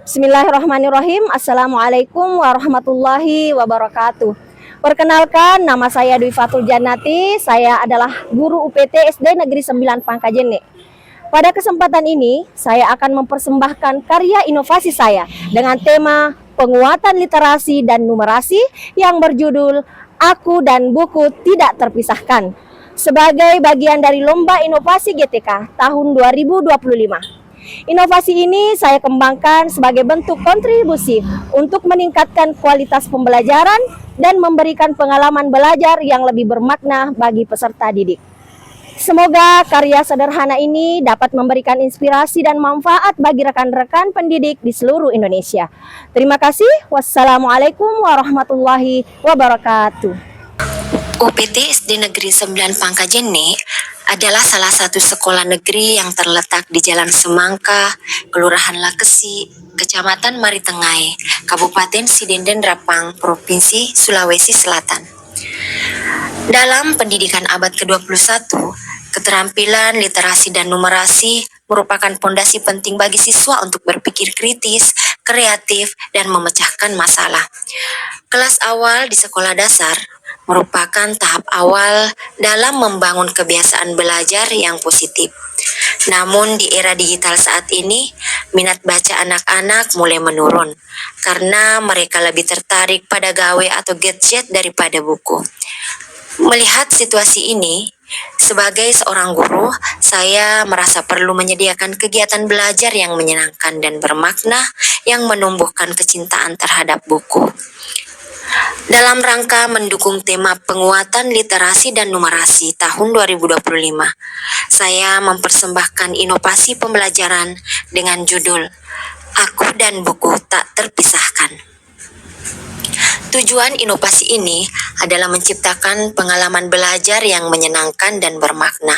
Bismillahirrahmanirrahim. Assalamualaikum warahmatullahi wabarakatuh. Perkenalkan, nama saya Dwi Fatul Janati. Saya adalah guru UPT SD Negeri 9 Pangkajene. Pada kesempatan ini, saya akan mempersembahkan karya inovasi saya dengan tema penguatan literasi dan numerasi yang berjudul Aku dan Buku Tidak Terpisahkan sebagai bagian dari Lomba Inovasi GTK tahun 2025. Inovasi ini saya kembangkan sebagai bentuk kontribusi untuk meningkatkan kualitas pembelajaran dan memberikan pengalaman belajar yang lebih bermakna bagi peserta didik. Semoga karya sederhana ini dapat memberikan inspirasi dan manfaat bagi rekan-rekan pendidik di seluruh Indonesia. Terima kasih. Wassalamualaikum warahmatullahi wabarakatuh. UPT SD Negeri 9 Pangkajene adalah salah satu sekolah negeri yang terletak di Jalan Semangka, Kelurahan Lakesi, Kecamatan Maritengai, Kabupaten Sidenden Rapang, Provinsi Sulawesi Selatan. Dalam pendidikan abad ke-21, keterampilan literasi dan numerasi merupakan pondasi penting bagi siswa untuk berpikir kritis, kreatif, dan memecahkan masalah. Kelas awal di sekolah dasar merupakan tahap awal dalam membangun kebiasaan belajar yang positif. Namun di era digital saat ini, minat baca anak-anak mulai menurun karena mereka lebih tertarik pada gawe atau gadget daripada buku. Melihat situasi ini, sebagai seorang guru, saya merasa perlu menyediakan kegiatan belajar yang menyenangkan dan bermakna yang menumbuhkan kecintaan terhadap buku. Dalam rangka mendukung tema penguatan literasi dan numerasi tahun 2025, saya mempersembahkan inovasi pembelajaran dengan judul Aku dan Buku Tak Terpisahkan. Tujuan inovasi ini adalah menciptakan pengalaman belajar yang menyenangkan dan bermakna.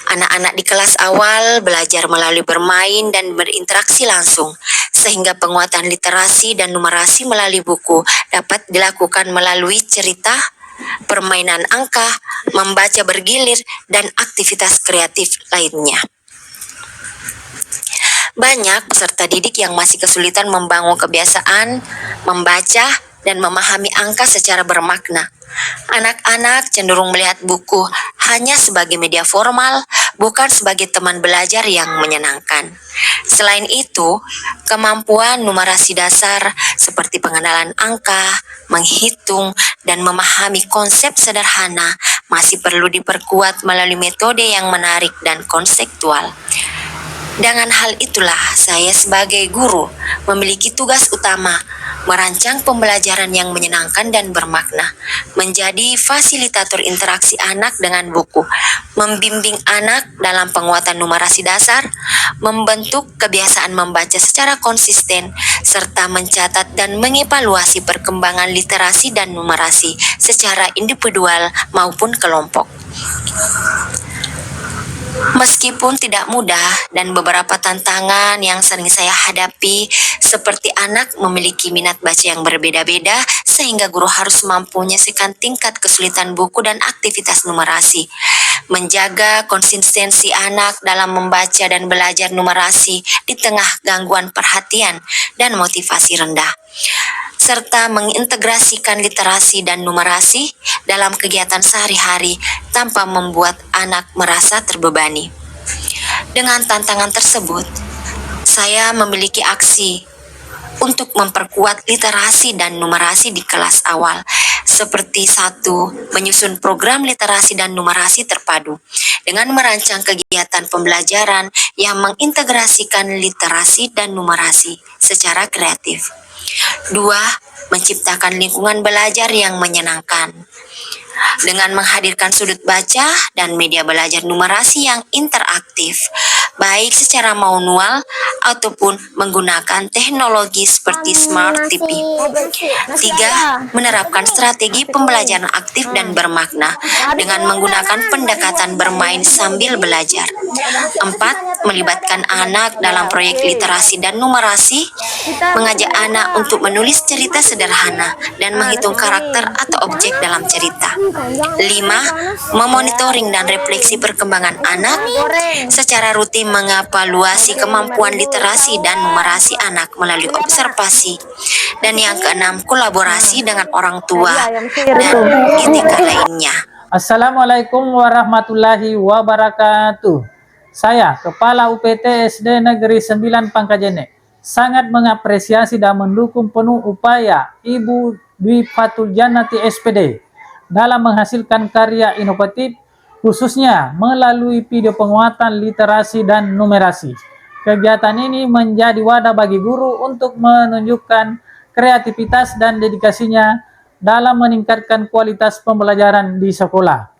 Anak-anak di kelas awal belajar melalui bermain dan berinteraksi langsung, sehingga penguatan literasi dan numerasi melalui buku dapat dilakukan melalui cerita, permainan angka, membaca bergilir, dan aktivitas kreatif lainnya. Banyak peserta didik yang masih kesulitan membangun kebiasaan membaca dan memahami angka secara bermakna. Anak-anak cenderung melihat buku hanya sebagai media formal, bukan sebagai teman belajar yang menyenangkan. Selain itu, kemampuan numerasi dasar seperti pengenalan angka, menghitung, dan memahami konsep sederhana masih perlu diperkuat melalui metode yang menarik dan konseptual. Dengan hal itulah, saya sebagai guru memiliki tugas utama merancang pembelajaran yang menyenangkan dan bermakna, menjadi fasilitator interaksi anak dengan buku, membimbing anak dalam penguatan numerasi dasar, membentuk kebiasaan membaca secara konsisten, serta mencatat dan mengevaluasi perkembangan literasi dan numerasi secara individual maupun kelompok. Meskipun tidak mudah dan beberapa tantangan yang sering saya hadapi, seperti anak memiliki minat baca yang berbeda-beda sehingga guru harus mampu menyesuaikan tingkat kesulitan buku dan aktivitas numerasi, menjaga konsistensi anak dalam membaca dan belajar numerasi di tengah gangguan perhatian dan motivasi rendah, serta mengintegrasikan literasi dan numerasi dalam kegiatan sehari-hari tanpa membuat anak merasa terbebani. Dengan tantangan tersebut, saya memiliki aksi untuk memperkuat literasi dan numerasi di kelas awal, seperti 1. Menyusun program literasi dan numerasi terpadu dengan merancang kegiatan pembelajaran yang mengintegrasikan literasi dan numerasi secara kreatif. 2. Menciptakan lingkungan belajar yang menyenangkan dengan menghadirkan sudut baca dan media belajar numerasi yang interaktif, baik secara manual ataupun menggunakan teknologi seperti Smart TV. 3. Menerapkan strategi pembelajaran aktif dan bermakna dengan menggunakan pendekatan bermain sambil belajar. 4. Melibatkan anak dalam proyek literasi dan numerasi, mengajak anak untuk menulis cerita sederhana dan menghitung karakter atau objek dalam cerita. 5. Memonitoring dan refleksi perkembangan anak secara rutin, mengevaluasi kemampuan literasi dan numerasi anak melalui observasi. Dan yang keenam, kolaborasi dengan orang tua dan etika lainnya. Assalamualaikum warahmatullahi wabarakatuh. Saya, Kepala UPT SD Negeri 9 Pangkajene, sangat mengapresiasi dan mendukung penuh upaya Ibu Dwi Fatul Jannati SPD dalam menghasilkan karya inovatif, khususnya melalui video penguatan literasi dan numerasi. Kegiatan ini menjadi wadah bagi guru untuk menunjukkan kreativitas dan dedikasinya dalam meningkatkan kualitas pembelajaran di sekolah.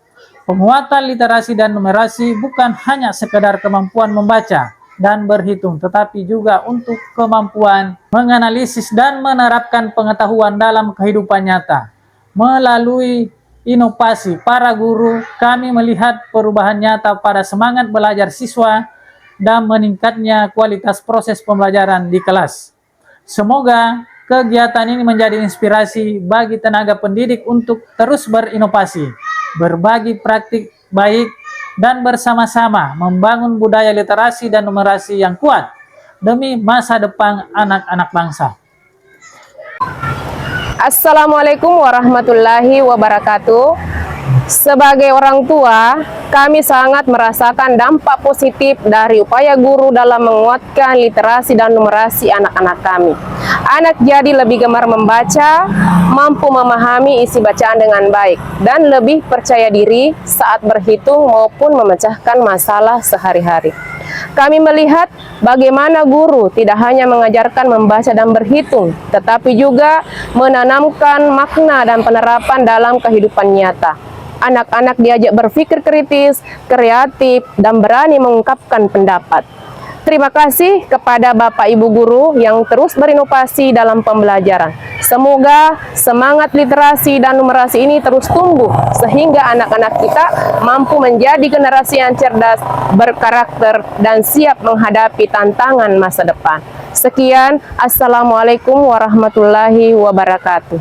Penguatan literasi dan numerasi bukan hanya sekedar kemampuan membaca dan berhitung, tetapi juga untuk kemampuan menganalisis dan menerapkan pengetahuan dalam kehidupan nyata. Melalui inovasi para guru, kami melihat perubahan nyata pada semangat belajar siswa dan meningkatnya kualitas proses pembelajaran di kelas. Semoga kegiatan ini menjadi inspirasi bagi tenaga pendidik untuk terus berinovasi, berbagi praktik baik, dan bersama-sama membangun budaya literasi dan numerasi yang kuat demi masa depan anak-anak bangsa. Assalamualaikum warahmatullahi wabarakatuh. Sebagai orang tua, kami sangat merasakan dampak positif dari upaya guru dalam menguatkan literasi dan numerasi anak-anak kami. Anak jadi lebih gemar membaca, mampu memahami isi bacaan dengan baik, dan lebih percaya diri saat berhitung maupun memecahkan masalah sehari-hari. Kami melihat bagaimana guru tidak hanya mengajarkan membaca dan berhitung, tetapi juga menanamkan makna dan penerapan dalam kehidupan nyata. Anak-anak diajak berpikir kritis, kreatif, dan berani mengungkapkan pendapat. Terima kasih kepada Bapak Ibu Guru yang terus berinovasi dalam pembelajaran. Semoga semangat literasi dan numerasi ini terus tumbuh, sehingga anak-anak kita mampu menjadi generasi yang cerdas, berkarakter, dan siap menghadapi tantangan masa depan. Sekian, Assalamualaikum warahmatullahi wabarakatuh.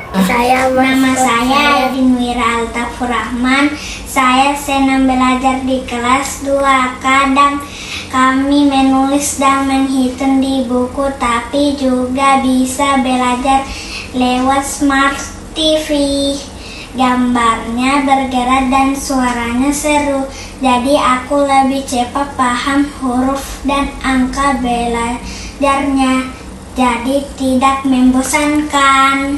Nama saya Dinwira Altafur Rahman. Saya senang belajar di kelas 2. Kadang kami menulis dan menghitung di buku, tapi juga bisa belajar lewat Smart TV. Gambarnya bergerak dan suaranya seru, jadi aku lebih cepat paham huruf dan angka belajarnya, jadi tidak membosankan.